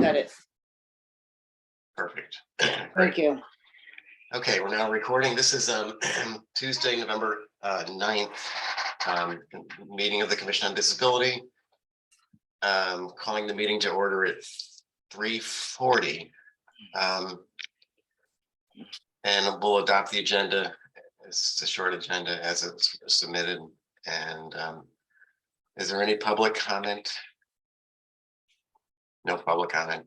Got it. Perfect. Thank you. Okay, we're now recording. This is Tuesday, November 9th, meeting of the Commission on Disability. Calling the meeting to order at 3:40. And we'll adopt the agenda. It's a short agenda as it's submitted. And is there any public comment? No public comment.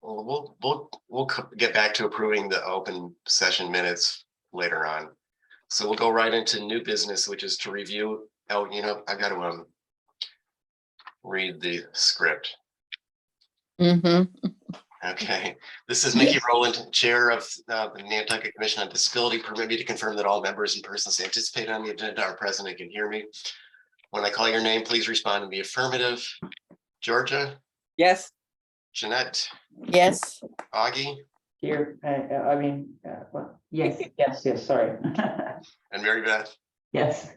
We'll get back to approving the open session minutes later on. So we'll go right into new business, which is to review. Oh, you know, I've got to read the script. Okay, this is Mickey Rowland, Chair of the Nantucket Commission on Disability. Permit me to confirm that all members and persons anticipated on the agenda are present and can hear me. When I call your name, please respond in the affirmative. Georgia? Yes. Jeanette? Yes. Augie? Here, well, yes, sorry. And Mary Beth? Yes.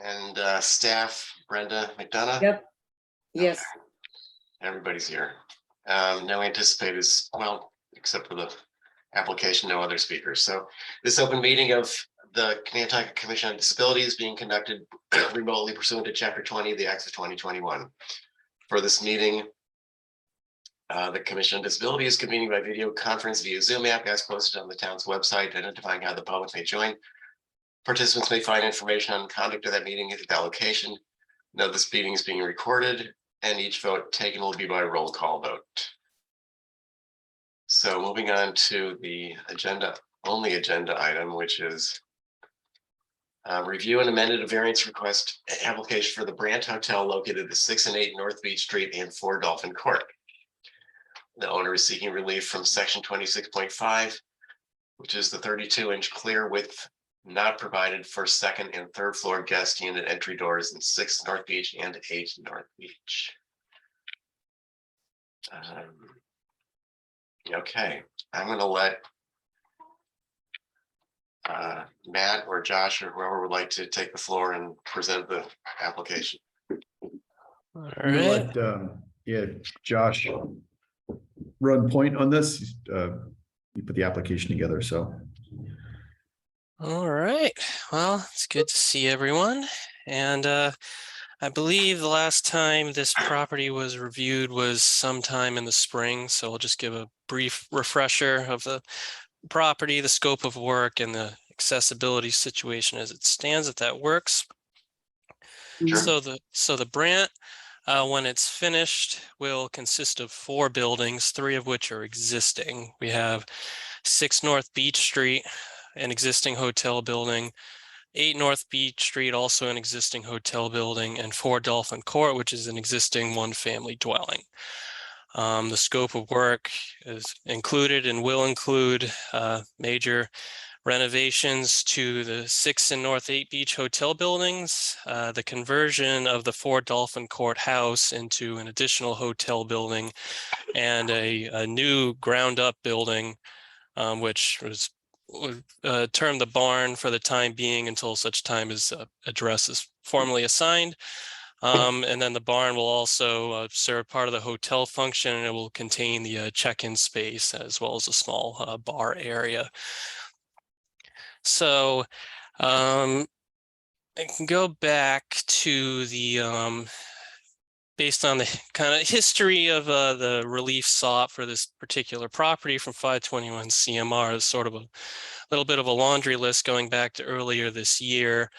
And staff, Brenda McDonough? Yep. Yes. Everybody's here. No anticipated, well, except for the application, no other speakers. So this open meeting of the Nantucket Commission on Disability is being conducted remotely pursuant to Chapter 20 of the Acts of 2021. For this meeting, the Commission on Disability is convening by video conference via Zoom app as posted on the town's website, identifying how the public may join. Participants may find information on the conduct of that meeting at that location. Note this meeting is being recorded and each vote taken will be by roll call vote. So moving on to the only agenda item, which is review and amended a variance request application for the Brandt Hotel located at 6 and 8 North Beach Street and 4 Dolphin Court. The owner is seeking relief from section 26.5, which is the 32-inch clear width not provided for second and third floor guest unit entry doors in 6 North Beach and 8 North Beach. Okay, I'm going to let Matt or Josh or whoever would like to take the floor and present the application. All right. Let, Josh run point on this. You put the application together, so. All right. Well, it's good to see everyone. And I believe the last time this property was reviewed was sometime in the spring. So I'll just give a brief refresher of the property, the scope of work, and the accessibility situation as it stands, if that works. Sure. So the Brandt, when it's finished, will consist of 4 buildings, 3 of which are existing. We have 6 North Beach Street, an existing hotel building, 8 North Beach Street, also an existing hotel building, and 4 Dolphin Court, which is an existing 1-family dwelling. The scope of work is included and will include major renovations to the 6 and North 8 Beach hotel buildings, the conversion of the 4 Dolphin Court house into an additional hotel building, and a new ground up building, which was termed the barn for the time being until such time as address is formally assigned. And then the barn will also serve part of the hotel function, and it will contain the check-in space as well as a small bar area. So I can go back to the based on the kind of history of the relief sought for this particular property from 521 CMR is sort of a little bit of a laundry list going back to earlier this year.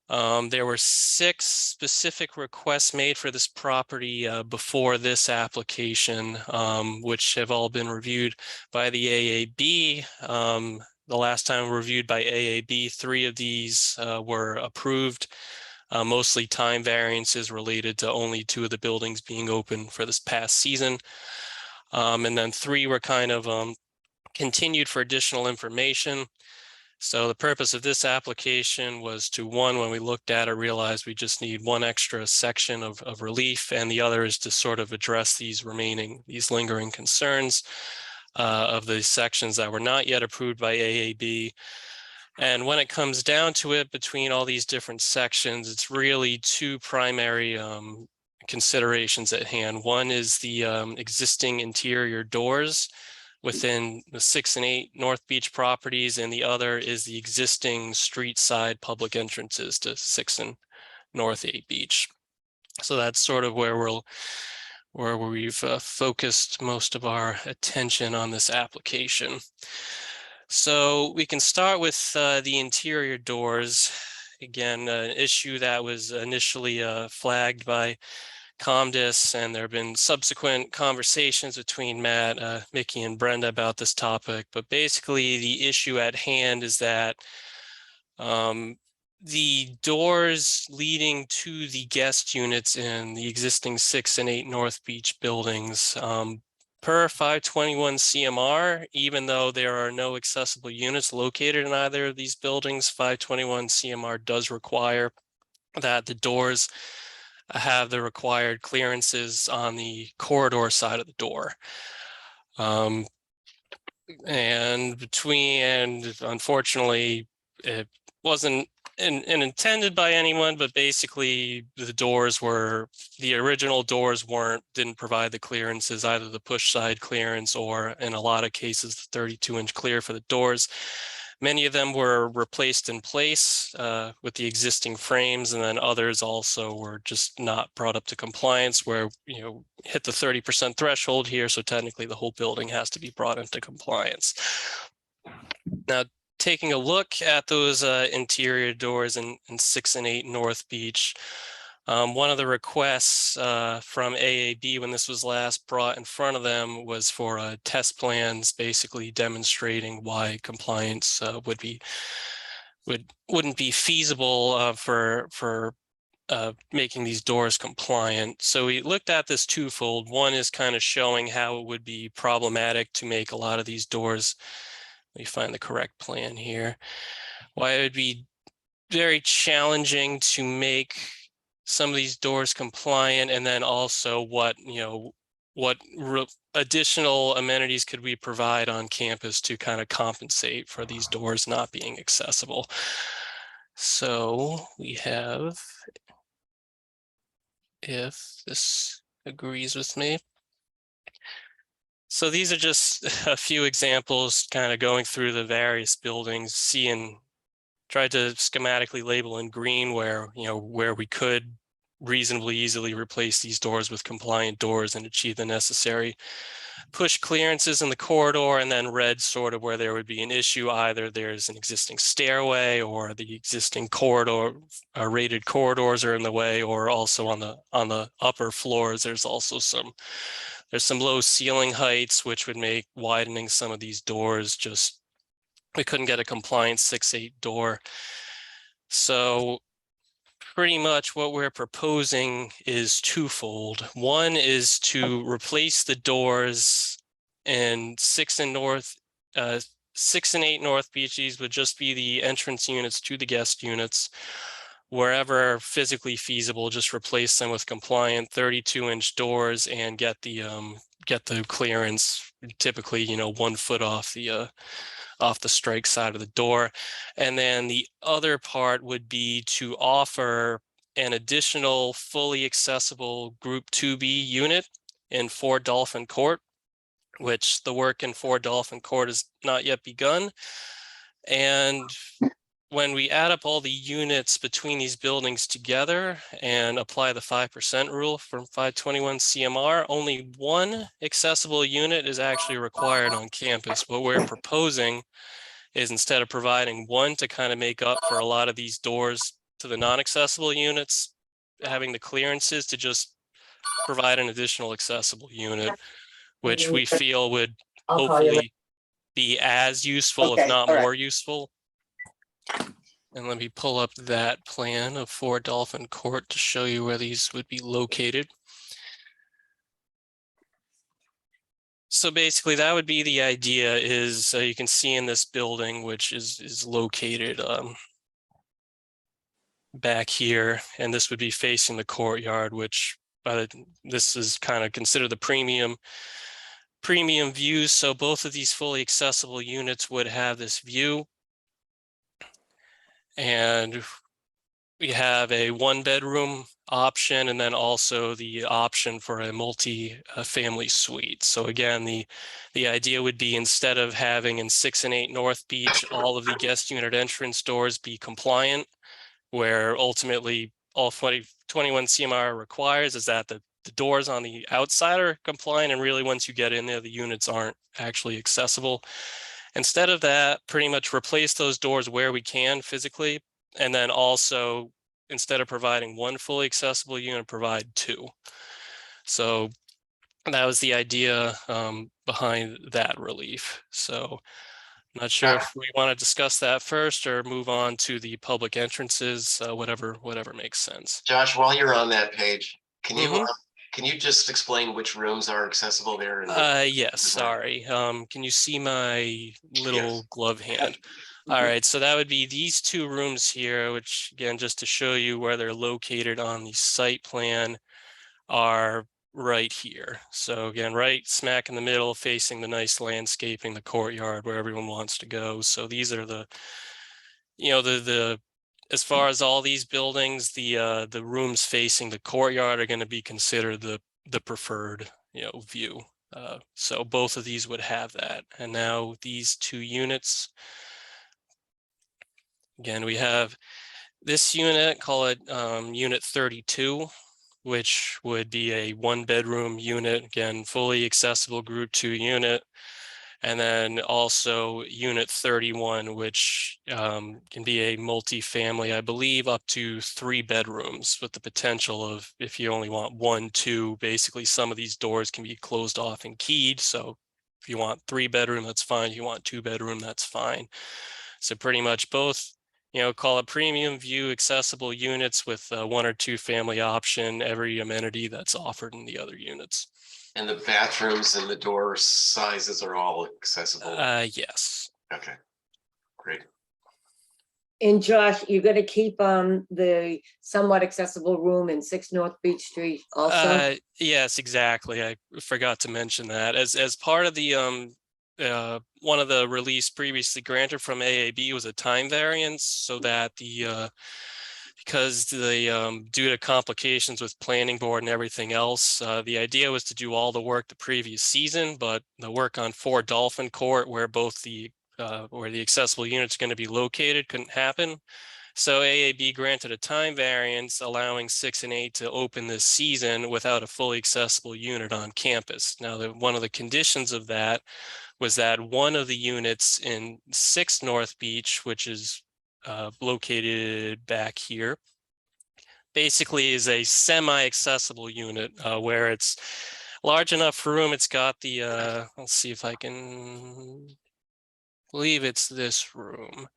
There were 6 specific requests made for this property before this application, which have all been reviewed by the AAB. The last time reviewed by AAB, 3 of these were approved. Mostly time variances related to only 2 of the buildings being open for this past season. And then 3 were kind of continued for additional information. So the purpose of this application was to, one, when we looked at it, realized we just need 1 extra section of relief, and the other is to sort of address these lingering concerns of the sections that were not yet approved by AAB. And when it comes down to it, between all these different sections, it's really 2 primary considerations at hand. One is the existing interior doors within the 6 and 8 North Beach properties, and the other is the existing street side public entrances to 6 and North 8 Beach. So that's sort of where we've focused most of our attention on this application. So we can start with the interior doors. Again, an issue that was initially flagged by COMDIS, and there have been subsequent conversations between Matt, Mickey, and Brenda about this topic. But basically, the issue at hand is that the doors leading to the guest units in the existing 6 and 8 North Beach buildings, per 521 CMR, even though there are no accessible units located in either of these buildings, 521 CMR does require that the doors have the required clearances on the corridor side of the door. And unfortunately, it wasn't intended by anyone, but basically the original doors didn't provide the clearances, either the push side clearance or in a lot of cases, the 32-inch clear for the doors. Many of them were replaced in place with the existing frames, and then others also were just not brought up to compliance, where, hit the 30% threshold here. So technically the whole building has to be brought into compliance. Now, taking a look at those interior doors in 6 and 8 North Beach, one of the requests from AAB when this was last brought in front of them was for test plans, basically demonstrating why compliance wouldn't be feasible for making these doors compliant. So we looked at this twofold. One is kind of showing how it would be problematic to make a lot of these doors. Let me find the correct plan here. Why it would be very challenging to make some of these doors compliant, and then also what additional amenities could we provide on campus to kind of compensate for these doors not being accessible. So we have, if this agrees with me. So these are just a few examples, kind of going through the various buildings, tried to schematically label in green where we could reasonably easily replace these doors with compliant doors and achieve the necessary push clearances in the corridor, and then red sort of where there would be an issue. Either there's an existing stairway or the existing corridor, rated corridors are in the way, or also on the upper floors, there's some low ceiling heights, which would make widening some of these doors we couldn't get a compliant 6/8 door. So pretty much what we're proposing is twofold. One is to replace the doors in 6 and 8 North Beach. These would just be the entrance units to the guest units. Wherever physically feasible, just replace them with compliant 32-inch doors and get the clearance, typically 1 foot off the strike side of the door. And then the other part would be to offer an additional fully accessible Group 2B unit in 4 Dolphin Court, which the work in 4 Dolphin Court has not yet begun. And when we add up all the units between these buildings together and apply the 5% rule from 521 CMR, only 1 accessible unit is actually required on campus. What we're proposing is, instead of providing 1 to kind of make up for a lot of these doors to the non-accessible units, having the clearances to just provide an additional accessible unit, which we feel would hopefully be as useful, if Okay, not all right. more useful. And let me pull up that plan of 4 Dolphin Court to show you where these would be located. So basically that would be the idea. Is you can see in this building, which is located back here, and this would be facing the courtyard, which this is kind of considered the premium view. So both of these fully accessible units would have this view. And we have a 1-bedroom option and then also the option for a multi-family suite. So again, the idea would be instead of having in 6 and 8 North Beach, all of the guest unit entrance doors be compliant, where ultimately all 21 CMR requires is that the doors on the outside are compliant, and really once you get in there, the units aren't actually accessible. Instead of that, pretty much replace those doors where we can physically, and then also instead of providing 1 fully accessible unit, provide 2. So that was the idea behind that relief. So I'm not sure if we want to discuss that first or move on to the public entrances, whatever makes sense. Josh, while you're on that page, can you Mhm. can you just explain which rooms are accessible there? Yes, sorry. Can you see my little Yes. glove hand? All right, so that would be these 2 rooms here, which again, just to show you where they're located on the site plan, are right here. So again, right smack in the middle, facing the nice landscaping, the courtyard where everyone wants to go. So these are the, the as far as all these buildings, the rooms facing the courtyard are going to be considered the preferred, view. So both of these would have that. And now these 2 units, again, we have this unit, call it unit 32, which would be a 1-bedroom unit, again, fully accessible group 2 unit. And then also unit 31, which can be a multi-family, I believe up to 3 bedrooms with the potential of, if you only want 1, 2, basically some of these doors can be closed off and keyed. So if you want 3-bedroom, that's fine. If you want 2-bedroom, that's fine. So pretty much both, call it premium view accessible units with 1 or 2 family option, every amenity that's offered in the other units. And the bathrooms and the door sizes are all accessible? Yes. Okay, great. And Josh, you're gonna keep the somewhat accessible room in 6 North Beach Street also? Yes, exactly. I forgot to mention that as part of the one of the release previously granted from AAB was a time variance, so that the because the due to complications with planning board and everything else, the idea was to do all the work the previous season, but the work on 4 Dolphin Court, where both where the accessible units are going to be located, couldn't happen. So AAB granted a time variance allowing 6 and 8 to open this season without a fully accessible unit on campus. Now, one of the conditions of that was that one of the units in 6 North Beach, which is located back here, basically is a semi-accessible unit where it's large enough room. It's got the, let's see if I can believe it's this room.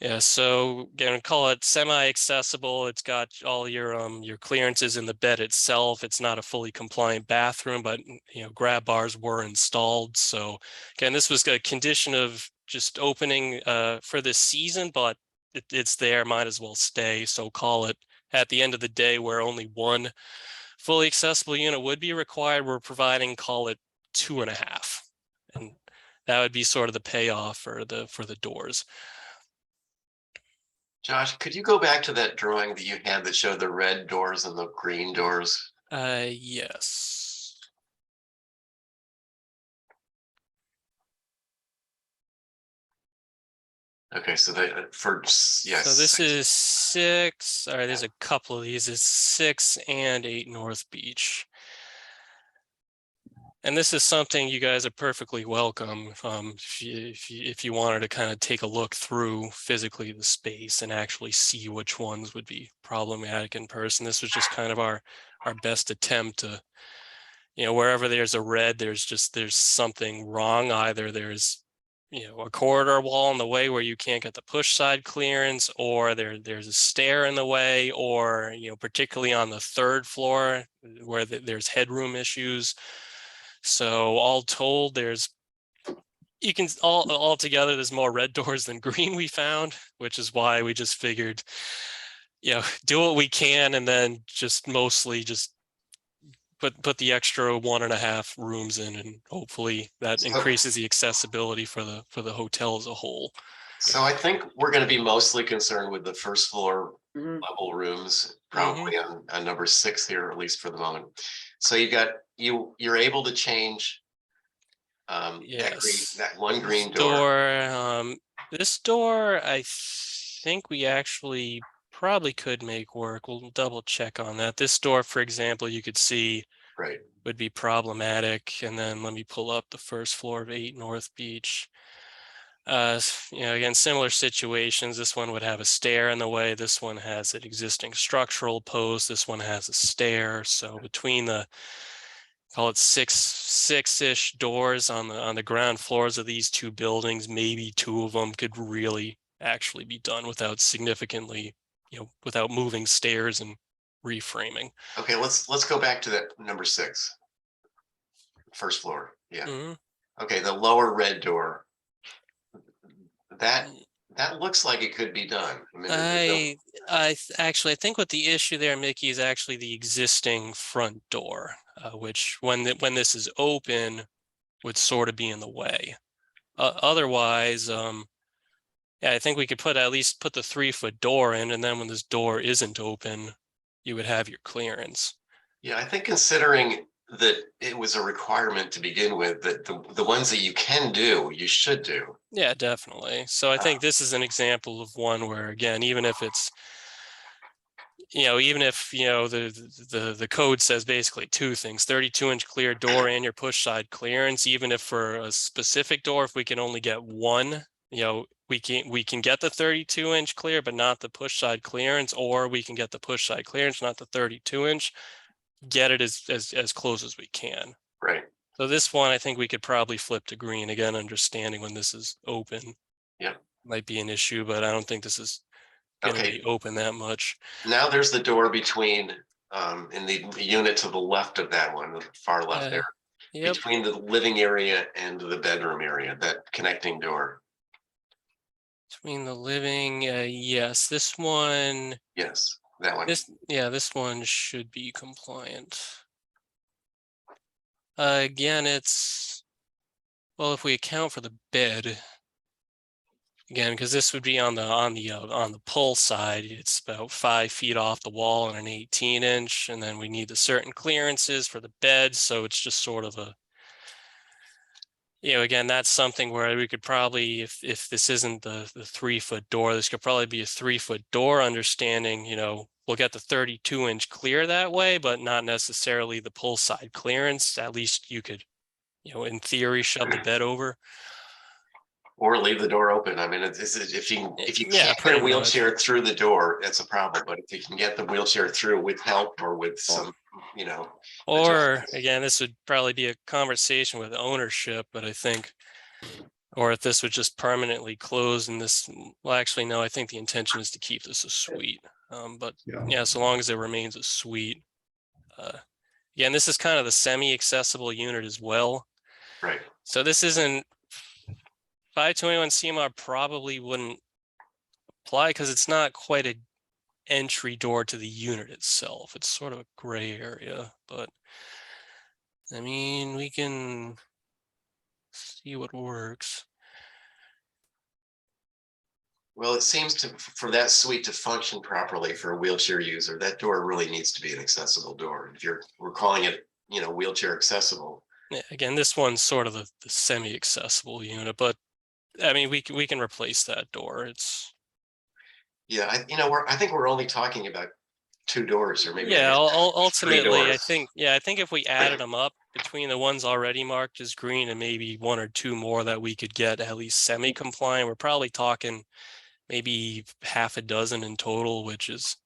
Yeah, so again, call it semi-accessible. It's got all your clearances in the bed itself. It's not a fully compliant bathroom, but grab bars were installed. So again, this was a condition of just opening for this season, but it's there, might as well stay. So call it at the end of the day where only 1 fully accessible unit would be required, we're providing, call it 2.5. And that would be sort of the payoff for the doors. Josh, could you go back to that drawing that you had that showed the red doors and the green doors? Yes. Okay, so they yes. So this is 6. All right, there's a couple of these. It's 6 and 8 North Beach. And this is something you guys are perfectly welcome if you wanted to kind of take a look through physically the space and actually see which ones would be problematic in person. This was just kind of our best attempt to, wherever there's a red, there's something wrong. Either there's, a corridor wall in the way where you can't get the push side clearance, or there's a stair in the way, or, particularly on the 3rd floor where there's headroom issues. So all told, there's all together, there's more red doors than green we found, which is why we just figured, do what we can, and then just mostly just put the extra 1.5 rooms in, and hopefully that increases the accessibility for the hotel as a whole. So I think we're going to be mostly concerned with the 1st floor Mhm. level rooms, probably on number 6 here, at least for the moment. So you're able to change Yes. that one This green door. this door, I think we actually probably could make work. We'll double check on that. This door, for example, you could see Right. would be problematic. And then let me pull up the first floor of 8 North Beach. Again, similar situations. This one would have a stair in the way. This one has an existing structural post. This one has a stair. So between the call it six-ish doors on the ground floors of these two buildings, maybe 2 of them could really actually be done without significantly, without moving stairs and reframing. Okay, let's go back to that number 6. First floor. Yeah. Mhm. Okay, the lower red door. That looks like it could be done. I mean, I think what the issue there, Mickey, is actually the existing front door, which when this is open would sort of be in the way. Otherwise, yeah, I think we could at least put the 3-foot door in, and then when this door isn't open, you would have your clearance. yeah, I think considering that it was a requirement to begin with, that the ones that you can do, you should do. Yeah, definitely. So I think this is an example of one where, again, even if it's, the code says basically 2 things: 32-inch clear door and your push side clearance. Even if for a specific door, if we can only get one, we can get the 32-inch clear, but not the push side clearance, or we can get the push side clearance, not the 32-inch. Get it as close as we can. Right. So this one, I think we could probably flip to green again, understanding when this is open. Yep. Might be an issue, but I don't think this is going to Okay. be open that much. Now there's the door between in the unit to the left of that one, the far left there, Yep. between the living area and the bedroom area, that connecting door. Between the living, yes, this one, Yes, that one. this one should be compliant. Again, well, if we account for the bed, again, because this would be on the pull side, it's about 5 feet off the wall and an 18-inch, and then we need the certain clearances for the bed. So it's just sort of a, again, that's something where we could probably, if this isn't the 3-foot door, this could probably be a 3-foot door, understanding, we'll get the 32-inch clear that way, but not necessarily the pull side clearance. At least you could, in theory, shove the bed over. Or leave the door open. I mean, if you Yeah, can't get a wheelchair through the door, that's a problem. But if you can get the wheelchair through with help or with some, Or adjustments. again, this would probably be a conversation with ownership, but I think, or if this would just permanently close and this, well, actually, no, I think the intention is to keep this a suite. But yeah, so long as it remains a suite. Again, this is kind of the semi-accessible unit as well. Right. So this isn't, 521 CMR probably wouldn't apply because it's not quite an entry door to the unit itself. It's sort of a gray area, but I mean, we can see what works. Well, it seems for that suite to function properly for a wheelchair user, that door really needs to be an accessible door. If we're calling it, wheelchair accessible. Yeah, again, this one's sort of the semi-accessible unit, but I mean, we can replace that door. It's, yeah, I think we're only talking about 2 doors, or maybe ultimately, I doors. think if we added them up between the ones already marked as green and maybe 1 or 2 more that we could get at least semi-compliant, we're probably talking maybe half a dozen in total, which is,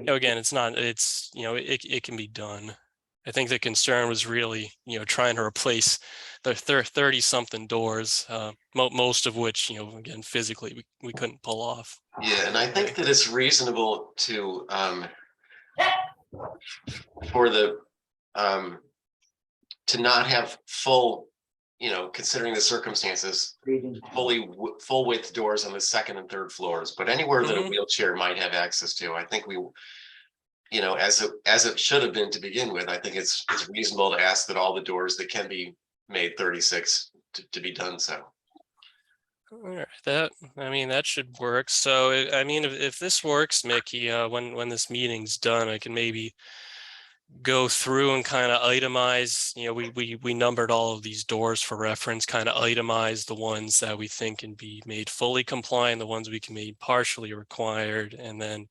again, it can be done. I think the concern was really, trying to replace the 30-something doors, most of which, again, physically we couldn't pull off. Yeah, and I think that it's reasonable to for the to not have full, considering the circumstances, full width doors on the 2nd and 3rd floors, but anywhere that a wheelchair might have access to, I think we, as it should have been to begin with, I think it's reasonable to ask that all the doors that can be made 36 to be done so. Alright, that should work. So, I mean, if this works, Mickey, when this meeting's done, I can maybe go through and kind of itemize, we numbered all of these doors for reference, kind of itemize the ones that we think can be made fully compliant, the ones we can make partially required, and then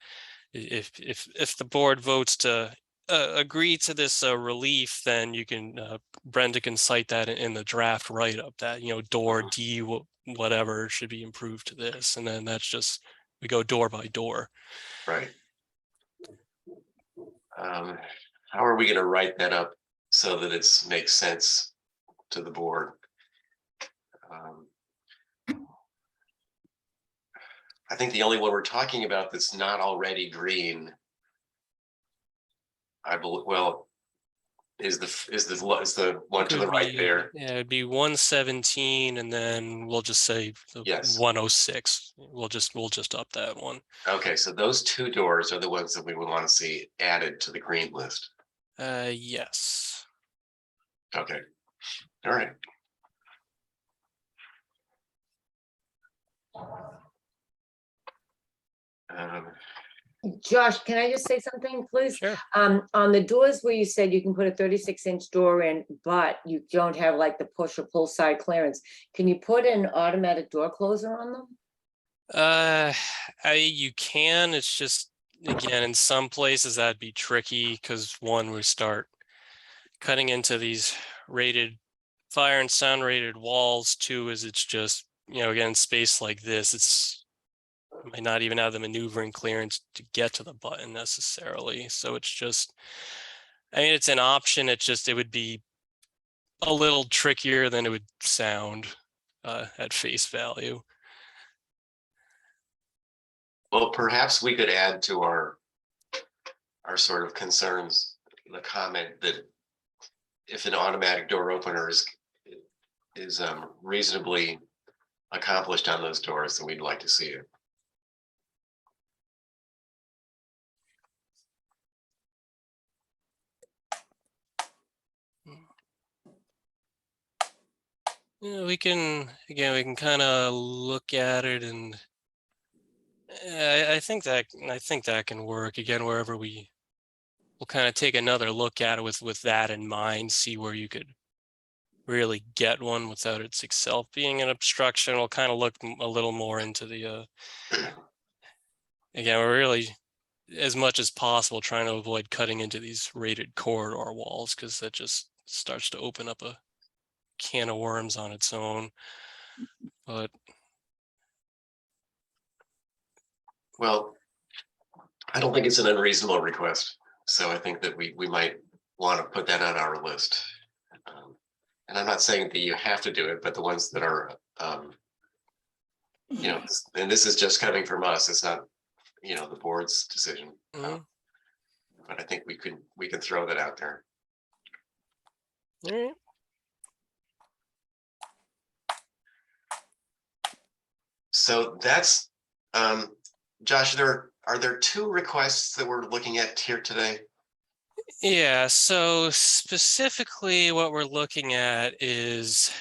if the board votes to agree to this relief, then you can Brenda can cite that in the draft write-up that door D whatever should be improved to this, and then that's just we go door by door. Right. How are we going to write that up so that it makes sense to the board? I think the only one we're talking about that's not already green, I believe, well, is the one to the right there. Yeah, it'd be 117, and then we'll just say Yes. 106. We'll just up that one. Okay, so those two doors are the ones that we would want to see added to the green list. Yes. Okay, all right. Josh, can I just say something, please? Sure. On the doors where you said you can put a 36-inch door in, but you don't have like the push or pull side clearance, can you put an automatic door closer on them? You can. It's just, again, in some places that'd be tricky because one, we start cutting into these rated fire and sound rated walls. Two is it's just, again, space like this, it's might not even have the maneuvering clearance to get to the button necessarily. So it's just, I mean, it's an option. It would be a little trickier than it would sound at face value. Well, perhaps we could add to our sort of concerns, the comment that if an automatic door opener is reasonably accomplished on those doors, then we'd like to see it. We can kind of look at it, and I think that can work. Again, wherever we'll kind of take another look at it with that in mind, see where you could really get one without its itself being an obstruction. We'll kind of look a little more into the again, we're really, as much as possible, trying to avoid cutting into these rated corridor walls, because that just starts to open up a can of worms on its own. But well, I don't think it's an unreasonable request, so I think that we might want to put that on our list. And I'm not saying that you have to do it, but the ones that are and this is just coming from us, it's not the board's decision. But I think we can throw that out there. all right. So that's Josh, are there two requests that we're looking at here today? Yeah, so specifically what we're looking at is,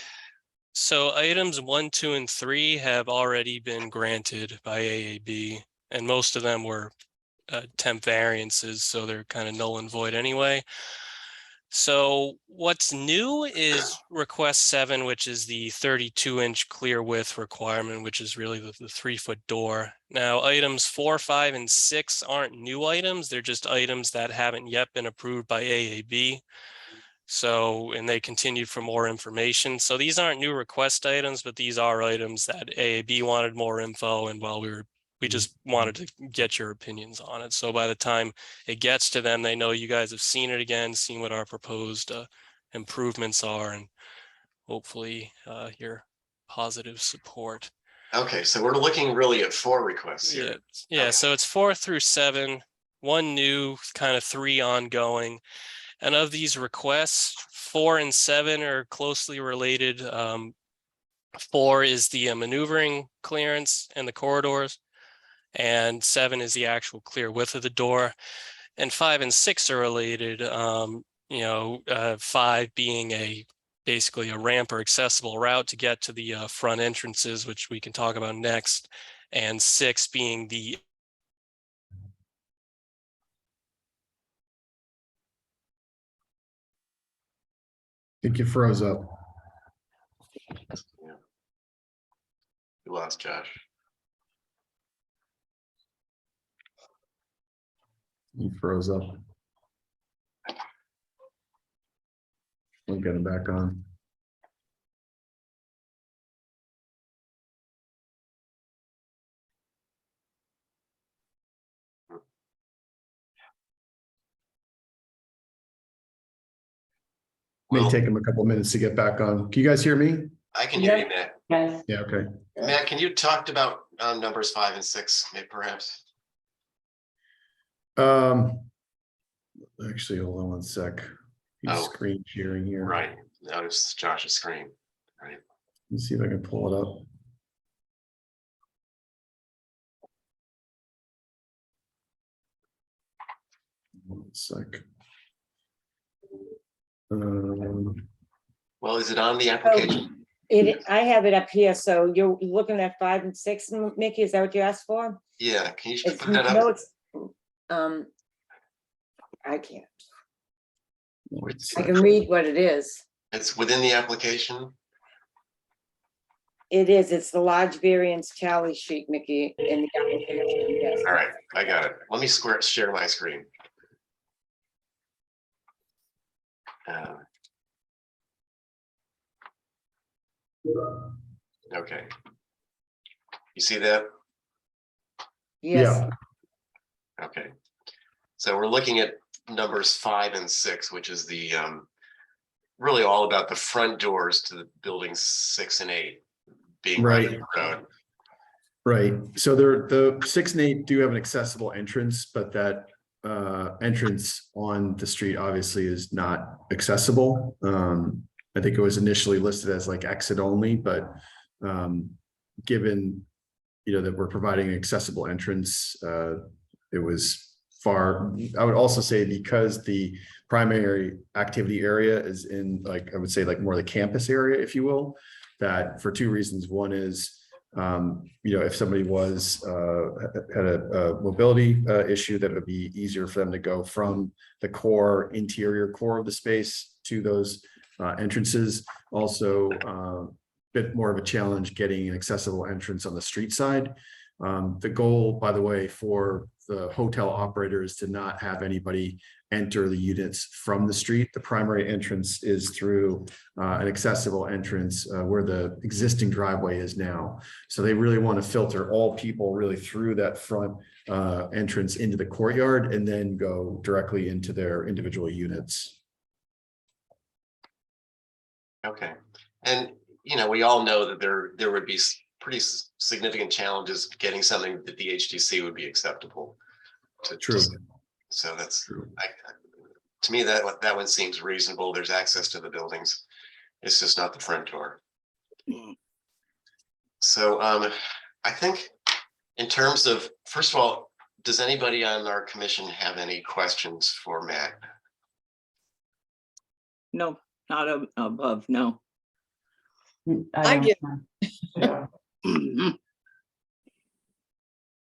so items 1, 2, and 3 have already been granted by AAB, and most of them were temp variances, so they're kind of null and void anyway. So what's new is request 7, which is the 32-inch clear width requirement, which is really the 3-foot door. Now, items 4, 5, and 6 aren't new items. They're just items that haven't yet been approved by AAB. So, and they continued for more information. So these aren't new request items, but these are items that AAB wanted more info, and while we just wanted to get your opinions on it. So by the time it gets to them, they know you guys have seen it again, seen what our proposed improvements are, and hopefully your positive support. Okay, so we're looking really at 4 requests here. Yeah. Okay. So it's 4 through 7, 1 new, kind of 3 ongoing. And of these requests, 4 and 7 are closely related. 4 is the maneuvering clearance and the corridors, and 7 is the actual clear width of the door, and 5 and 6 are related. 5 being basically a ramp or accessible route to get to the front entrances, which we can talk about next. And 6 being the I think you froze up. We lost Josh. You froze up. We'll get him back on. May Well, take him a couple minutes to get back on. Can you guys hear me? I can hear you, Matt. Yes, Yeah, okay. Matt, can you talk about numbers 5 and 6, maybe perhaps? Actually, hold on one sec. He's Oh. screen sharing here. Right, notice Josh's screen, right? Let me see if I can pull it up. One sec. Well, is it on the application? I have it up here, so you're looking at 5 and 6, Mickey, is that what you asked for? Yeah, can you It's, put that no, up? it's, I can't, One I sec. can read what it is. It's within the application? It is, it's the large variance tally sheet, Mickey, in the application, yes. All right, I got it. Let me share my screen. Okay. You see that? Yes, Okay. So we're looking at numbers 5 and 6, which is the really all about the front doors to the buildings 6 and 8 being right Right. on the road. Right, so the 6 and 8 do have an accessible entrance, but that entrance on the street obviously is not accessible. I think it was initially listed as like exit only, but given that we're providing an accessible entrance, it was far. I would also say because the primary activity area is in, like, I would say, like more the campus area, if you will, that for 2 reasons. One is if somebody had a mobility issue, that it would be easier for them to go from the interior core of the space to those entrances. Also, bit more of a challenge getting an accessible entrance on the street side. The goal, by the way, for the hotel operators to not have anybody enter the units from the street. The primary entrance is through an accessible entrance where the existing driveway is now. So they really want to filter all people really through that front entrance into the courtyard and then go directly into their individual units. Okay. And, we all know that there would be pretty significant challenges getting something that the HTC would be acceptable to. True. So that's True. To me, that one seems reasonable. There's access to the buildings. It's just not the front door. So I think in terms of, first of all, does anybody on our commission have any questions for Matt? No, not above, no. I do. yeah.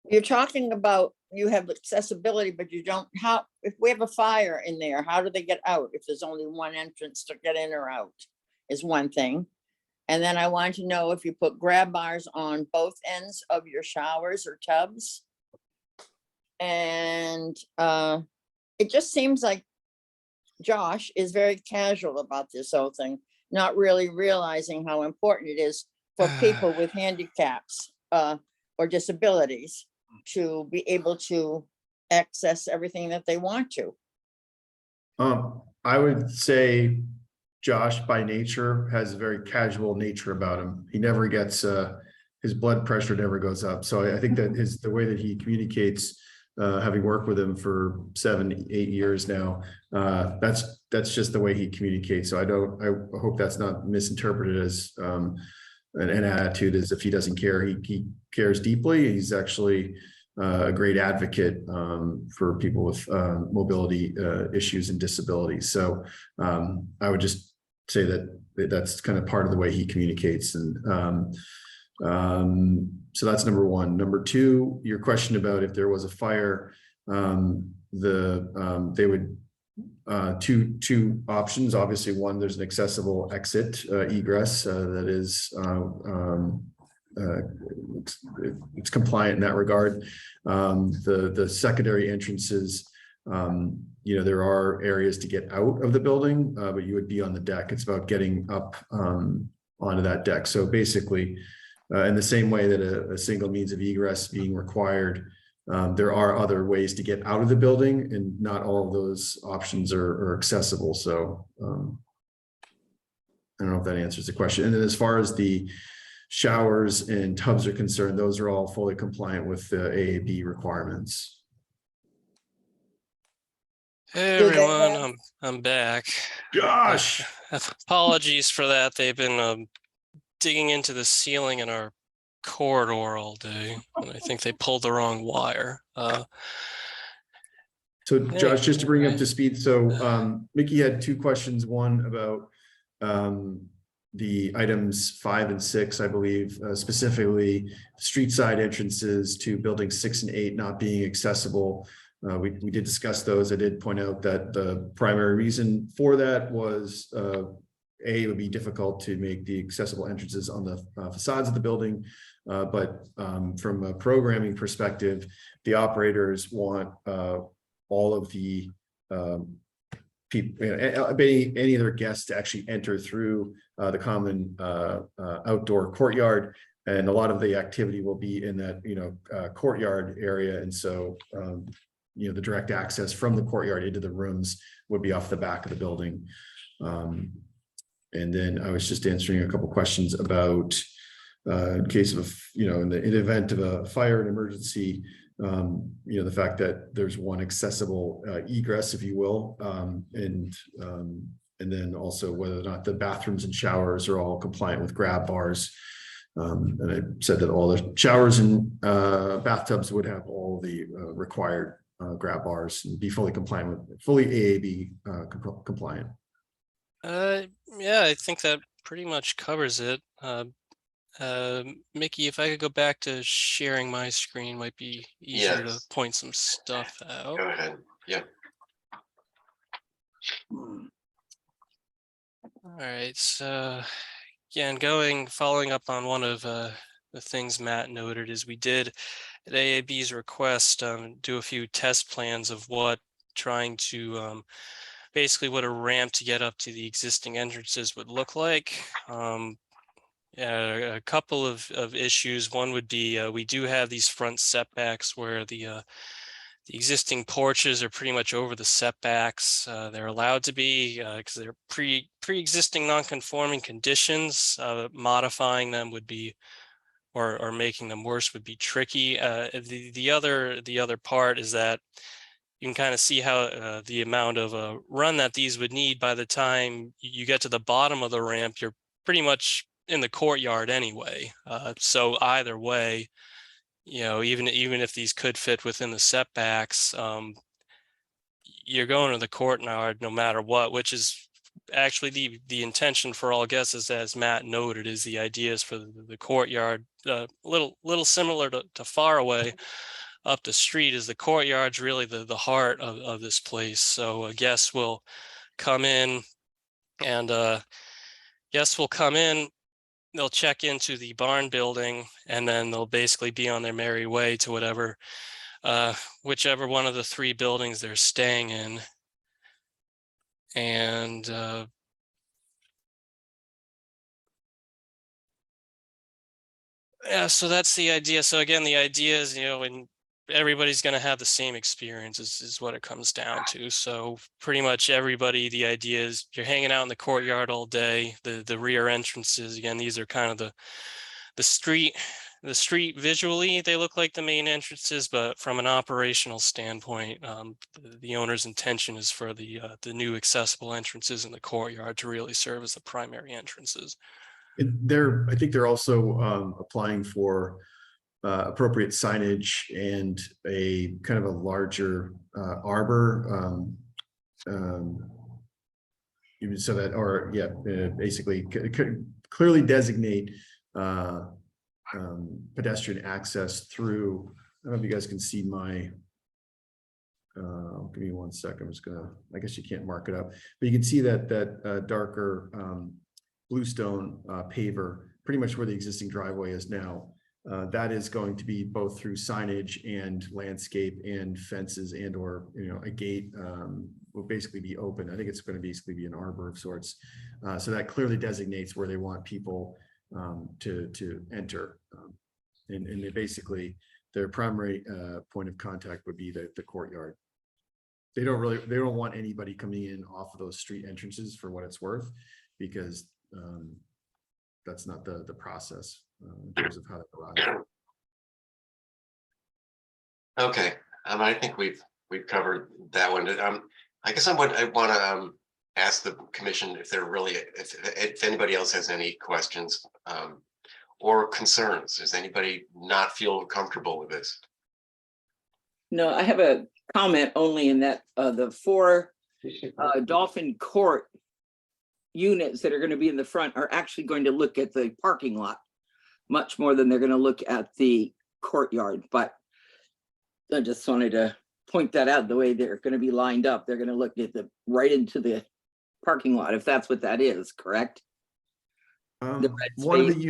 You're talking about you have accessibility, but you don't, if we have a fire in there, how do they get out? If there's only one entrance to get in or out is one thing. And then I want to know if you put grab bars on both ends of your showers or tubs. And it just seems like Josh is very casual about this whole thing, not really realizing how important it is for people with handicaps or disabilities to be able to access everything that they want to. I would say Josh by nature has a very casual nature about him. He never gets his blood pressure never goes up. So I think that the way that he communicates, having worked with him for 7-8 years now, that's just the way he communicates. So I hope that's not misinterpreted as an attitude as if he doesn't care. He cares deeply. He's actually a great advocate for people with mobility issues and disabilities. So I would just say that that's kind of part of the way he communicates. And so that's number one. Number two, your question about if there was a fire, they would two options. Obviously, one, there's an accessible exit egress that is it's compliant in that regard. The secondary entrances, there are areas to get out of the building, but you would be on the deck. It's about getting up onto that deck. So basically, in the same way that a single means of egress being required, there are other ways to get out of the building, and not all of those options are accessible. So I don't know if that answers the question. And then as far as the showers and tubs are concerned, those are all fully compliant with the AAB requirements. Hey Do they everyone, have- I'm back. Josh, Apologies for that. They've been digging into the ceiling in our corridor all day, and I think they pulled the wrong wire. so Josh, just to bring you up Anyway. to speed. So Mickey had two questions. One about the items 5 and 6, I believe, specifically street side entrances to buildings 6 and 8 not being accessible. We did discuss those. I did point out that the primary reason for that was it would be difficult to make the accessible entrances on the facades of the building. But from a programming perspective, the operators want all of the people, any of their guests to actually enter through the common outdoor courtyard. And a lot of the activity will be in that, courtyard area. And so, the direct access from the courtyard into the rooms would be off the back of the building. And then I was just answering a couple questions about in case of, in the event of a fire and emergency, the fact that there's one accessible egress, if you will, and then also whether or not the bathrooms and showers are all compliant with grab bars. And I said that all the showers and bathtubs would have all the required grab bars and be fully compliant with fully AAB compliant. Yeah, I think that pretty much covers it. Mickey, if I could go back to sharing my screen, might be easier to Yes. point some stuff out. Go ahead. Yeah. All right, so again, following up on one of the things Matt noted is we did at AAB's request do a few test plans of what trying to basically what a ramp to get up to the existing entrances would look like. A couple of issues. One would be we do have these front setbacks where the existing porches are pretty much over the setbacks. They're allowed to be because they're pre-existing non-conforming conditions. Modifying them would be, or making them worse would be tricky. The other part is that you can kind of see how the amount of run that these would need by the time you get to the bottom of the ramp. You're pretty much in the courtyard anyway. So either way, even if these could fit within the setbacks, you're going to the courtyard no matter what, which is actually the intention for all guests, as Matt noted, is the idea is for the courtyard, little similar to Far Away up the street. Is the courtyard's really the heart of this place. So guests will come in and they'll check into the barn building, and then they'll basically be on their merry way to whichever one of the 3 buildings they're staying in. And yeah, so that's the idea. So again, the idea is, when everybody's going to have the same experience is what it comes down to. So pretty much everybody, the idea is you're hanging out in the courtyard all day. The rear entrances, again, these are kind of the street visually, they look like the main entrances, but from an operational standpoint, the owner's intention is for the new accessible entrances in the courtyard to really serve as the primary entrances. I think they're also applying for appropriate signage and a kind of a larger arbor even so that, or yeah, basically clearly designate pedestrian access through, I don't know if you guys can see my, give me 1 second, I'm just gonna, I guess you can't mark it up, but you can see that darker bluestone paver, pretty much where the existing driveway is now. That is going to be both through signage and landscape and fences and or, you know, a gate will basically be open. I think it's going to basically be an arbor of sorts. So that clearly designates where they want people to enter. And they basically, their primary point of contact would be the courtyard. They don't want anybody coming in off of those street entrances for what it's worth, because that's not the process in terms of how to arrive. Okay, I think we've covered that one. I guess I want to ask the commission if they're really, if anybody else has any questions or concerns. Does anybody not feel comfortable with this? No, I have a comment only in that the 4 Dolphin Court units that are going to be in the front are actually going to look at the parking lot much more than they're going to look at the courtyard. But I just wanted to point that out, the way they're going to be lined up. They're going to look at the right into the parking lot, if that's what that is, correct? The red One of the space.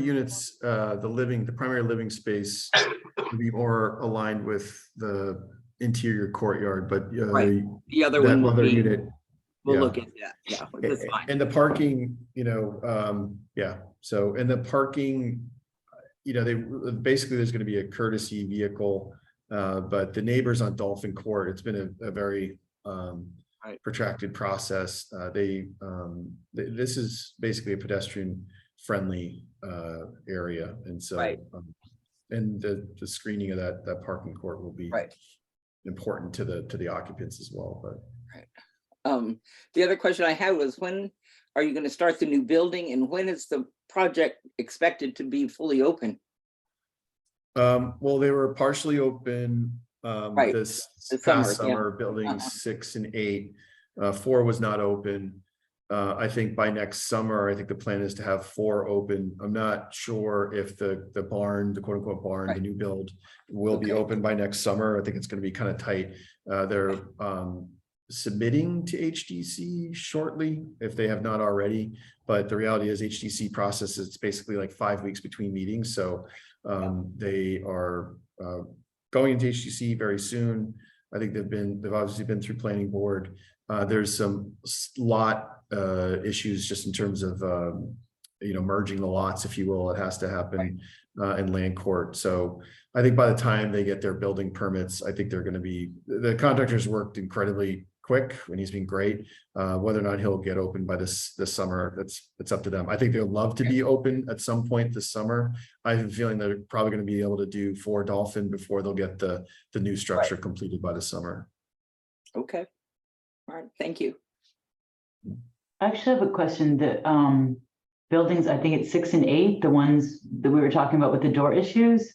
units, the primary living space would be more aligned with the interior courtyard, but Right. The other that one will other be, unit. we'll yeah. look at that. Yeah, that's fine. And the parking, you know, yeah, so, and the parking, you know, basically there's gonna be a courtesy vehicle, but the neighbors on Dolphin Court, it's been a very protracted process. This is basically a pedestrian friendly area, and so Right. And the screening of that parking court will be Right. important to the occupants as well, but. The other question I had was, when are you going to start the new building, and when is the project expected to be fully open? Well, they were partially open Right, this this past summer, yeah. summer, buildings 6 and 8. 4 was not open. I think by next summer, I think the plan is to have 4 open. I'm not sure if the barn, the quote unquote barn, the Right. new build will be Okay. open by next summer. I think it's going to be kind of tight. They're submitting to HDC shortly if they have not already, but the reality is HDC process, it's basically like 5 weeks between meetings. So they are going into HDC very soon. I think they've obviously been through planning board. There's some lot issues just in terms of you know, merging the lots, if you will. It has to happen in land court. So I think by the time they get their building permits, I think they're going to be, the contractors worked incredibly quick and he's been great. Whether or not he'll get open by this summer, it's up to them. I think they'll love to be open at some point this summer. I have a feeling they're probably going to be able to do 4 Dolphin before they'll get the new structure completed by the summer. Okay. All right, thank you. I actually have a question. The buildings, I think it's 6 and 8, the ones that we were talking about with the door issues.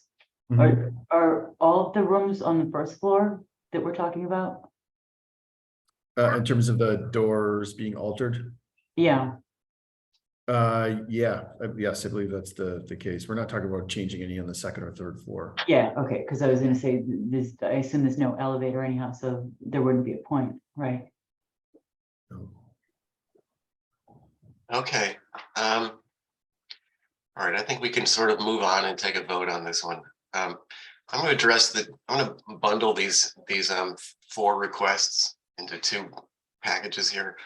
Are all of the rooms on the first floor that we're talking about? In terms of the doors being altered? Yeah, Yeah, yes, I believe that's the case. We're not talking about changing any on the 2nd or 3rd floor. yeah, okay, because I was gonna say, this, I assume there's no elevator anyhow, so there wouldn't be a point, right? No. Okay. All right, I think we can sort of move on and take a vote on this one. I'm going to bundle these 4 requests into 2 packages here.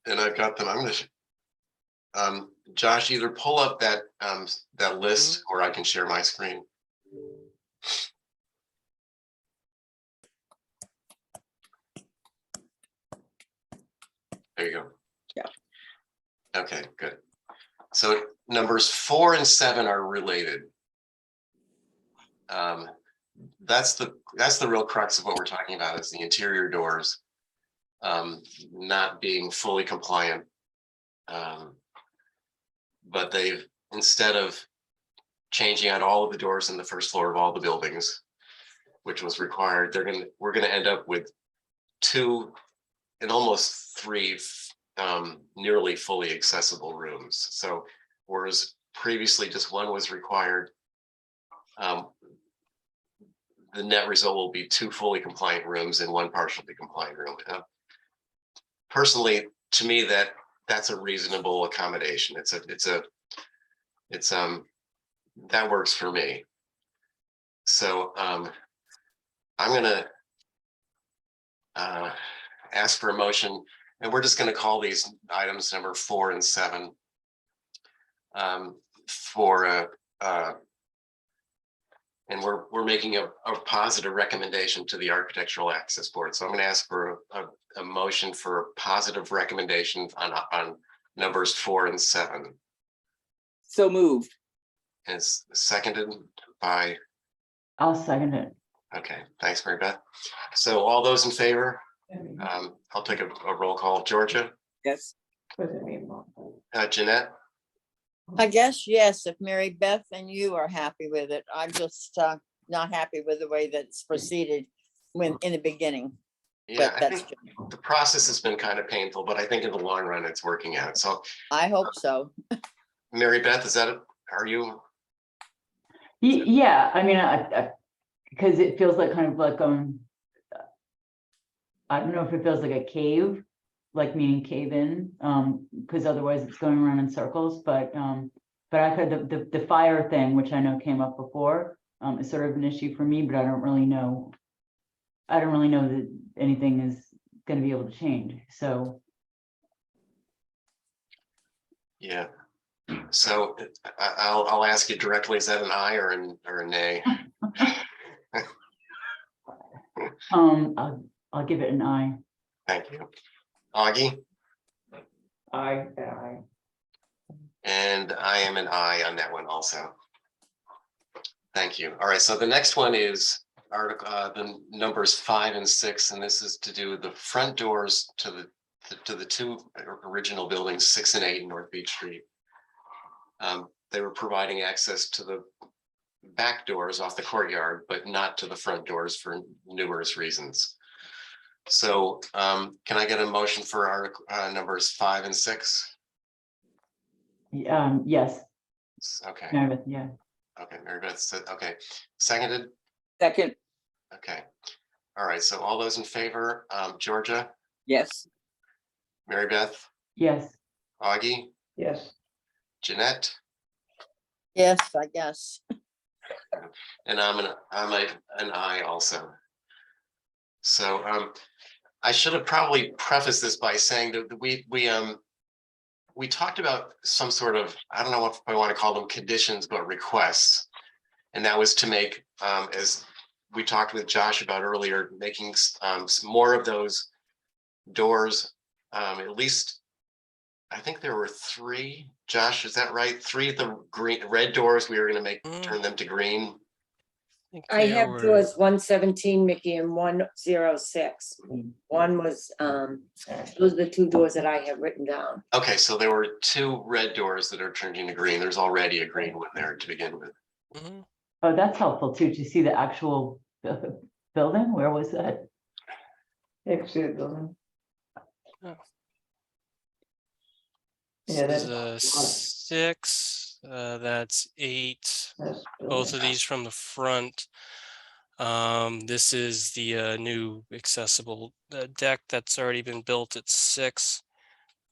And I've got them. I'm going to Josh, either pull up that list or I can share my screen. There you go. Yeah. Okay, good. So numbers 4 and 7 are related. That's the real crux of what we're talking about, is the interior doors not being fully compliant. But they've, instead of changing out all of the doors in the first floor of all the buildings, which was required, we're gonna end up with 2 and almost three nearly fully accessible rooms. So whereas previously just one was required, the net result will be 2 fully compliant rooms and 1 partially compliant room. Personally, to me, that's a reasonable accommodation. That works for me. So I'm gonna ask for a motion, and we're just gonna call these items number 4 and 7 and we're making a positive recommendation to the Architectural Access Board. So I'm gonna ask for a motion for a positive recommendation on numbers 4 and 7. So moved. And it's seconded by, I'll second it. okay, thanks, Mary Beth. So all those in favor, I'll take a roll call. Georgia, Yes. Jeanette, I guess, yes, if Mary Beth and you are happy with it. I'm just not happy with the way that it's proceeded when, in the beginning. yeah, But I that's, think the process has been kind of painful, but I think in the long run, it's working out. So I hope so. Mary Beth, are you? Yeah, I mean, because it feels like kind of like, I don't know if it feels like a cave, like meaning cave in, because otherwise it's going around in circles, but I could, the fire thing, which I know came up before, is sort of an issue for me, but I don't really know that anything is gonna be able to change, so. Yeah. So I'll ask you directly, is that an aye or a nay? I'll give it an eye. Thank you. Augie? Aye. And I am an aye on that one also. Thank you. All right, so the next one is the numbers 5 and 6, and this is to do with the front doors to the 2 original buildings, 6 and 8 North Beach Street. They were providing access to the back doors off the courtyard, but not to the front doors for numerous reasons. So can I get a motion for our numbers 5 and 6? Yes, Okay, Meredith, yeah. okay, Mary Beth said, okay, seconded, Second. okay. All right, so all those in favor, Georgia, Yes. Mary Beth, Yes. Augie, Yes. Jeanette, Yes, I guess. and I'm an aye also. So I should have probably prefaced this by saying that we talked about some sort of, I don't know if I want to call them conditions, but requests. And that was to make, as we talked with Josh about earlier, making some more of those doors, at least, I think there were 3, Josh, is that right? 3 of the red doors, we were going to turn them to green. I have doors 117, Mickey, and 106. One was, those are the 2 doors that I have written down. Okay, so there were 2 red doors that are turning to green. There's already a green one there to begin with. Mhm. Oh, that's helpful too, to see the actual building. Where was that? Exterior building. This is 6, that's 8, both of these from the front. This is the new accessible deck that's already been built at 6.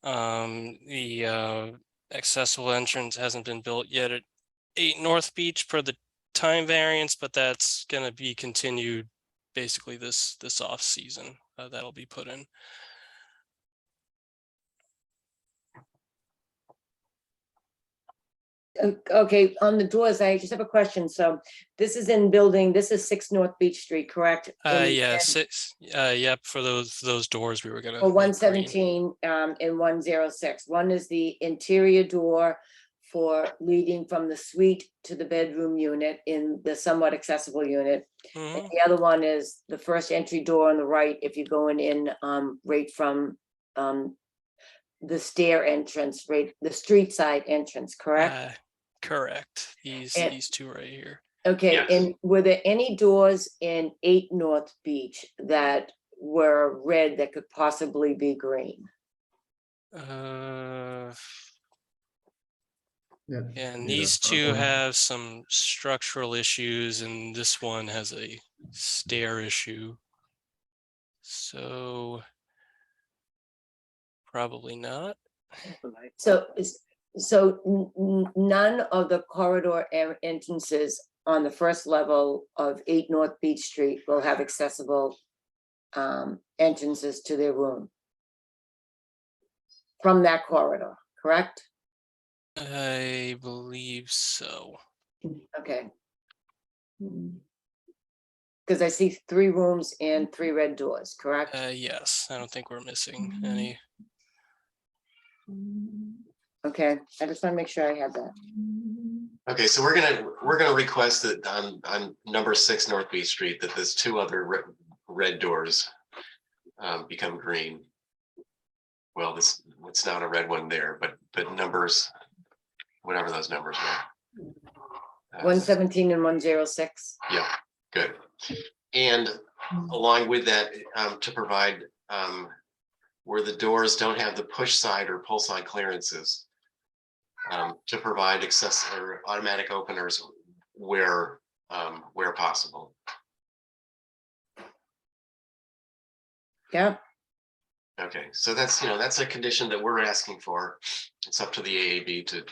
The accessible entrance hasn't been built yet at 8 North Beach per the time variance, but that's going to be continued basically this off season. That'll be put in. Okay, on the doors, I just have a question. So this is in building, this is 6 North Beach Street, correct? Yeah, 6. Yep, for those doors we were gonna. Or make green. 117 and 106. One is the interior door for leading from the suite to the bedroom unit in the somewhat accessible unit. And Mhm. the other one is the first entry door on the right if you're going in right from the stair entrance, right, the street side entrance, correct? Correct. And- These 2 right here. Okay, Yes. and were there any doors in 8 North Beach that were red that could possibly be green? Yeah, Yeah. and Yeah, these front two one. have some structural issues and this one has a stair issue. So probably not. So none of the corridor entrances on the first level of 8 North Beach Street will have accessible entrances to their room from that corridor, correct? I believe so. Okay. Because I see 3 rooms and 3 red doors, correct? Yes, I don't think we're missing any. Okay, I just want to make sure I have that. Okay, so we're gonna request that on number 6 North Beach Street, that there's 2 other red doors become green. Well, it's not a red one there, but numbers, whatever those numbers were. 117 and 106. Yeah, good. And along with that, to provide where the doors don't have the push side or pull side clearances, to provide access or automatic openers where possible. Yeah, Okay, so that's a condition that we're asking for. It's up to the AAB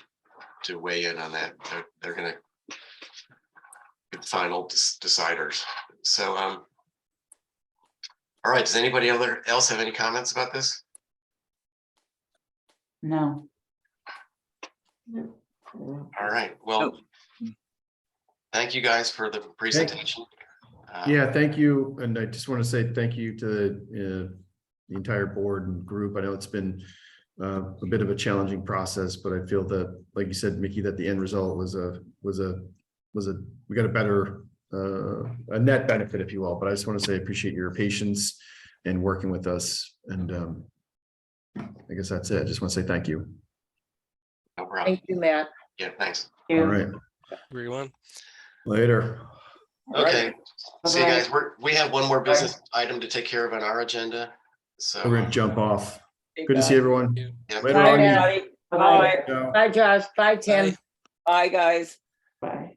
to weigh in on that. They're gonna be the final deciders. So, all right, does anybody else have any comments about this? No, All right, well, thank you guys for the presentation. Yeah, thank you. And I just want to say thank you to the entire board and group. I know it's been a bit of a challenging process, but I feel that, like you said, Mickey, that the end result was we got a better a net benefit, if you will. But I just want to say I appreciate your patience and working with us. And I guess that's it. I just want to say thank you. No problem. thank you, Matt. Yeah, thanks. All right, Everyone. later. Okay, see you Bye-bye. guys. We have one more business item to take care of on our agenda. So, We're gonna jump off. Good to see everyone. you. yeah, Later, Bye, Augie. Matt. bye-bye. Ciao. Bye, Josh. Bye, Tim. Bye. Bye, guys. Bye.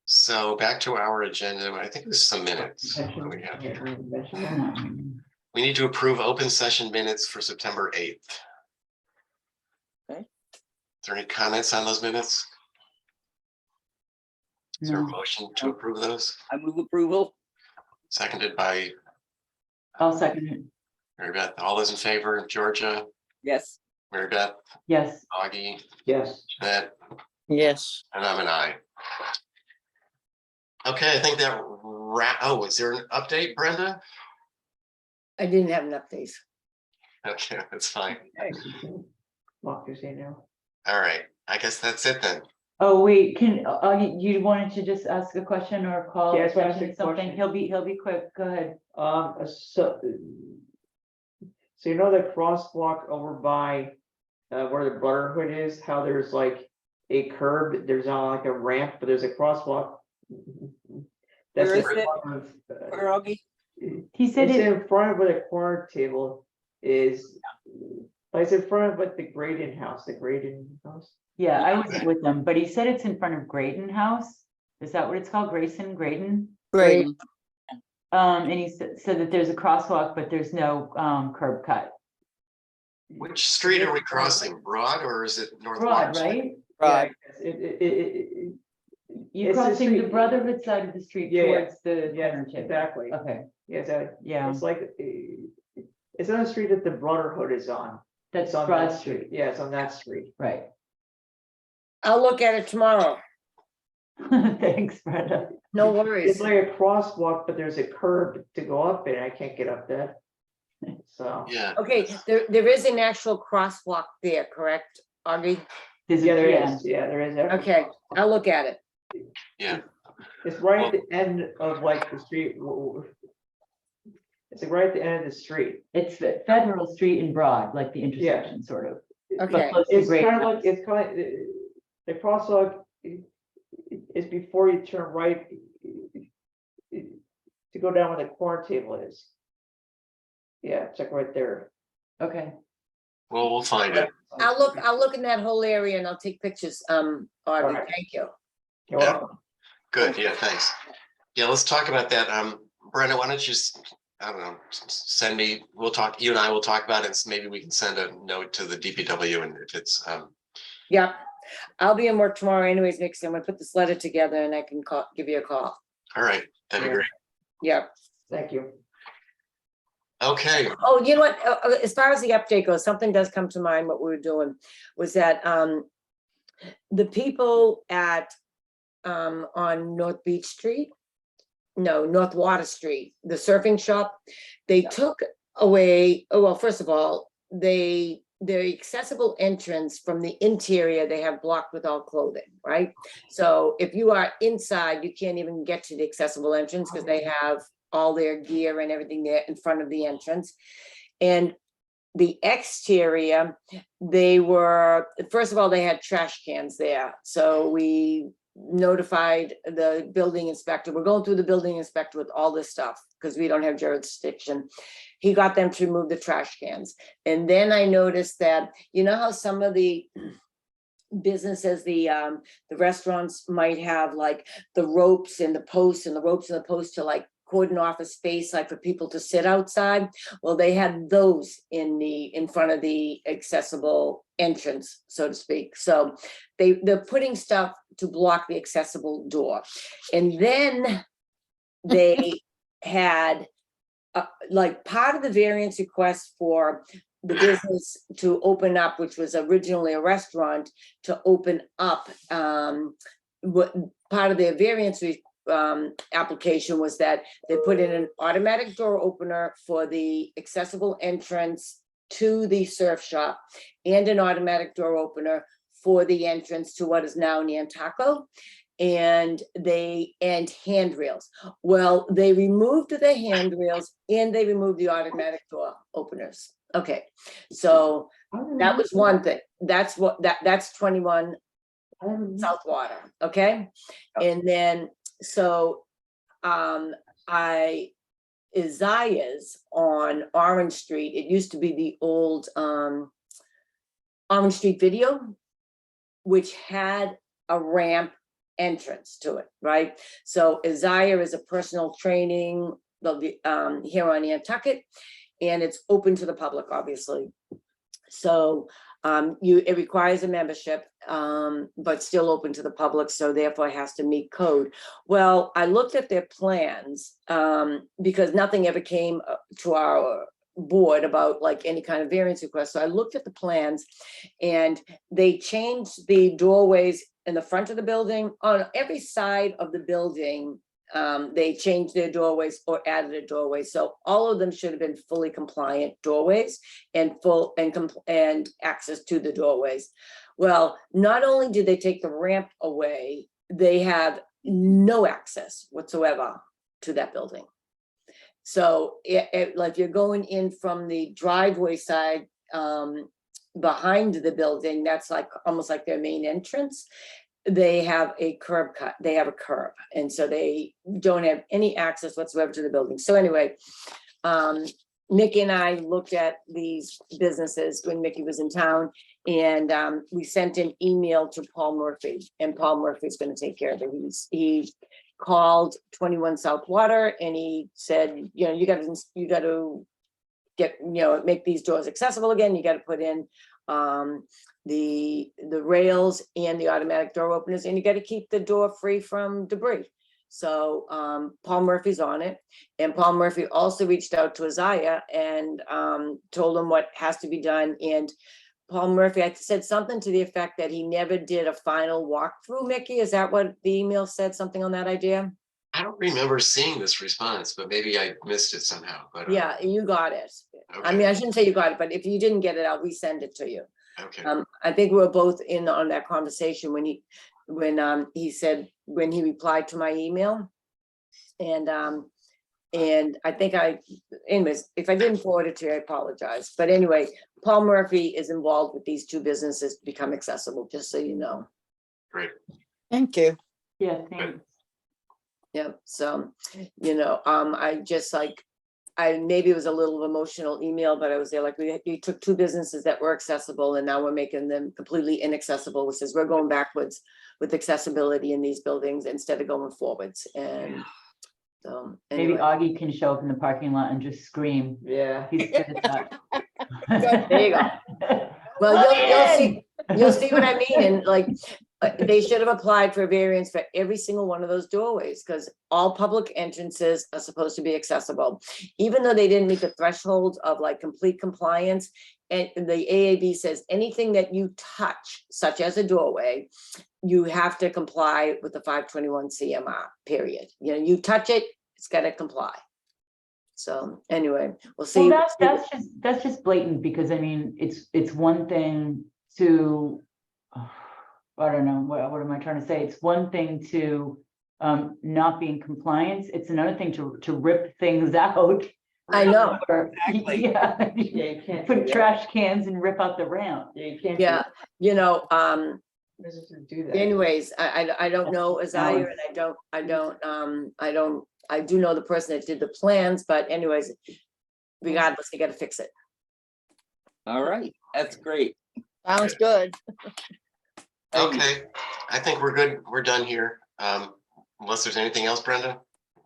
so back to our agenda. I think there's some minutes. What do we have here? We need to approve open session minutes for September 8th. Okay. Is there any comments on those minutes? Is there a No, motion to approve those? I move approval. Seconded by I'll second it. Mary Beth. All those in favor, Georgia, Yes. Mary Beth, Yes. Augie, Yes. Jeanette, Yes. and I'm an I. Okay, I think that oh, is there an update, Brenda? I didn't have an update. Okay, that's fine. Walk your say no. All right, I guess that's it then. Oh, wait, you wanted to just ask a question or call Yes, ask attention a to something? question. He'll be quick. Go ahead. So you know the crosswalk over by where the Brotherhood is, how there's like a curb, there's not like a ramp, but there's a crosswalk. That's Where in is it? front of, Where, Augie? He said it's it, in front of where the corner table is. Like it's in front of like the Graydon house, yeah, I wasn't with them, but he said it's in front of Graydon House. Is that what it's called? Grayson, Graydon? Great. And he said that there's a crosswalk, but there's no curb cut. Which street are we crossing? Broad or is it North Broad, Water Street? right? Right. You're It's the crossing the street- Brotherhood side of the street Yeah, yeah. towards the Yeah, corner table. exactly. Okay, Yeah, so yeah, it's like, it's on a street that the Brotherhood is on. that's It's on Broad that Street, Yeah, it's on that street. right. I'll look at it tomorrow. Thanks, Brenda. No It's worries. like a crosswalk, but there's a curb to go up and I can't get up that. So, Yeah, Okay, there is an actual crosswalk there, correct, Augie? There's yeah, a- there is, yeah, there is. Okay, I'll look at it. yeah. It's right at the end of like the street. It's like right at the end of the street. It's the Federal Street and Broad, like the intersection, sort of. but Okay, close to It's Graydon kind of like, House. it's kind of, the crosswalk is before you turn right to go down where the corner table is. Yeah, check right there. Okay, Well, we'll find it. I'll look in that whole area and I'll take pictures, Audrey, Alright. thank you. You're welcome. Good, yeah, thanks. Yeah, let's talk about that. Brenda, why don't you, I don't know, send me, you and I will talk about it. Maybe we can send a note to the DPW and if it's, Yeah, I'll be in work tomorrow anyways, Nick, so I'm gonna put this letter together and I can give you a call. all right, that'd be Yeah. great. Yeah. Thank you. Okay, Oh, you know what, as far as the update goes, something does come to mind. What we were doing was that, the people at, on North Beach Street, no, North Water Street, the surfing shop, they took away, oh, well, first of all, their accessible entrance from the interior, they have blocked with all clothing, right? So if you are inside, you can't even get to the accessible entrance because they have all their gear and everything there in front of the entrance. And the exterior, first of all, they had trash cans there. So we notified the building inspector. We're going through the building inspector with all this stuff because we don't have jurisdiction. He got them to remove the trash cans. And then I noticed that, you know how some of the businesses, the restaurants might have like the ropes and the posts and the ropes and the posts to like cordon off a space like for people to sit outside. Well, they had those in front of the accessible entrance, so to speak. So they're putting stuff to block the accessible door. And then they had like part of the variance request for the business to open up, which was originally a restaurant, to open up, what part of their variance application was that they put in an automatic door opener for the accessible entrance to the surf shop and an automatic door opener for the entrance to what is now Nantucket, and handrails. Well, they removed the handrails and they removed the automatic door openers. Okay, so that was one thing. That's 21 South Water, okay? And then, so, Isaiah's on Orange Street, it used to be the old, Orange Street Video, which had a ramp entrance to it, right? So Isaiah is a personal training, here on Nantucket, and it's open to the public, obviously. So it requires a membership, but still open to the public, so therefore it has to meet code. Well, I looked at their plans, because nothing ever came to our board about like any kind of variance request. So I looked at the plans and they changed the doorways in the front of the building. On every side of the building, they changed their doorways or added a doorway. So all of them should have been fully compliant doorways and and access to the doorways. Well, not only did they take the ramp away, they have no access whatsoever to that building. So like you're going in from the driveway side, behind the building, that's like almost like their main entrance. They have a curb cut, they have a curb, and so they don't have any access whatsoever to the building. So anyway, Mickey and I looked at these businesses when Mickey was in town, and we sent an email to Paul Murphy, and Paul Murphy's going to take care of it. He called 21 South Water and he said, you know, you got to get, you know, make these doors accessible again. You got to put in the rails and the automatic door openers, and you got to keep the door free from debris. So Paul Murphy's on it, and Paul Murphy also reached out to Isaiah and told him what has to be done. And Paul Murphy, I said something to the effect that he never did a final walkthrough. Mickey, is that what the email said? Something on that idea? I don't remember seeing this response, but maybe I missed it somehow, but. Yeah, you got it. I Okay. mean, I shouldn't say you got it, but if you didn't get it, I'll resend it to you. Okay, I think we were both in on that conversation when he replied to my email. And I think anyways, if I didn't forward it to you, I apologize. But anyway, Paul Murphy is involved with these two businesses to become accessible, just so you know. great. Thank you. yeah, thanks. Yeah, so, you know, I maybe it was a little emotional email, but I was there like, we took two businesses that were accessible and now we're making them completely inaccessible, which says we're going backwards with accessibility in these buildings instead of going forwards. And so Maybe anyway, Augie can show up in the parking lot and just scream. Yeah. He's good at that. there you go. Well, you'll see what I mean. And like, they should have applied for a variance for every single one of those doorways, because all public entrances are supposed to be accessible. Even though they didn't meet the threshold of like complete compliance, and the AAB says anything that you touch, such as a doorway, you have to comply with the 521 CMR, period. You know, you touch it, it's gotta comply. So anyway, we'll see. Well, that's just blatant, because I mean, it's one thing to, I don't know, what am I trying to say? It's one thing to not be in compliance. It's another thing to rip things out. I know. Or- Exactly. Yeah. Yeah, you can't. do Put that. trash cans and rip out the ramp. Yeah, you can't. do Yeah, that. you know, Businesses do that. anyways, I don't know Azalea, and I do know the person that did the plans, but anyways, regardless, you gotta fix it. All right, that's great. Sounds good. Okay, I think we're good. We're done here. Unless there's anything else, Brenda?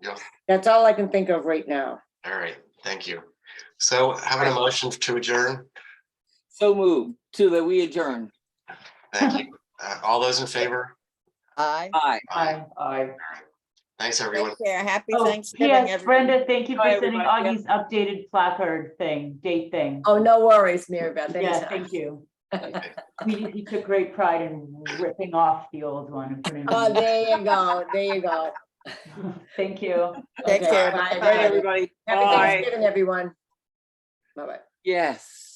Yeah, That's all I can think of right now. all right, thank you. So having a motion to adjourn, So moved to that we adjourn. thank you. All those in favor? Aye. Aye. I. Thanks, everyone. Take care. Happy Oh, Thanksgiving, yes, everyone. Brenda, thank you for Bye, sending everybody. Augie's updated placard date thing. Oh, no worries, Mary Beth. Yeah, anytime. thank you. Okay. He took great pride in ripping off the old one and putting. Oh, there you go, there you go. Thank you. Take Okay, care. bye, Bye, everybody. everybody. Happy Bye. Thanksgiving, everyone. Bye-bye. Yes.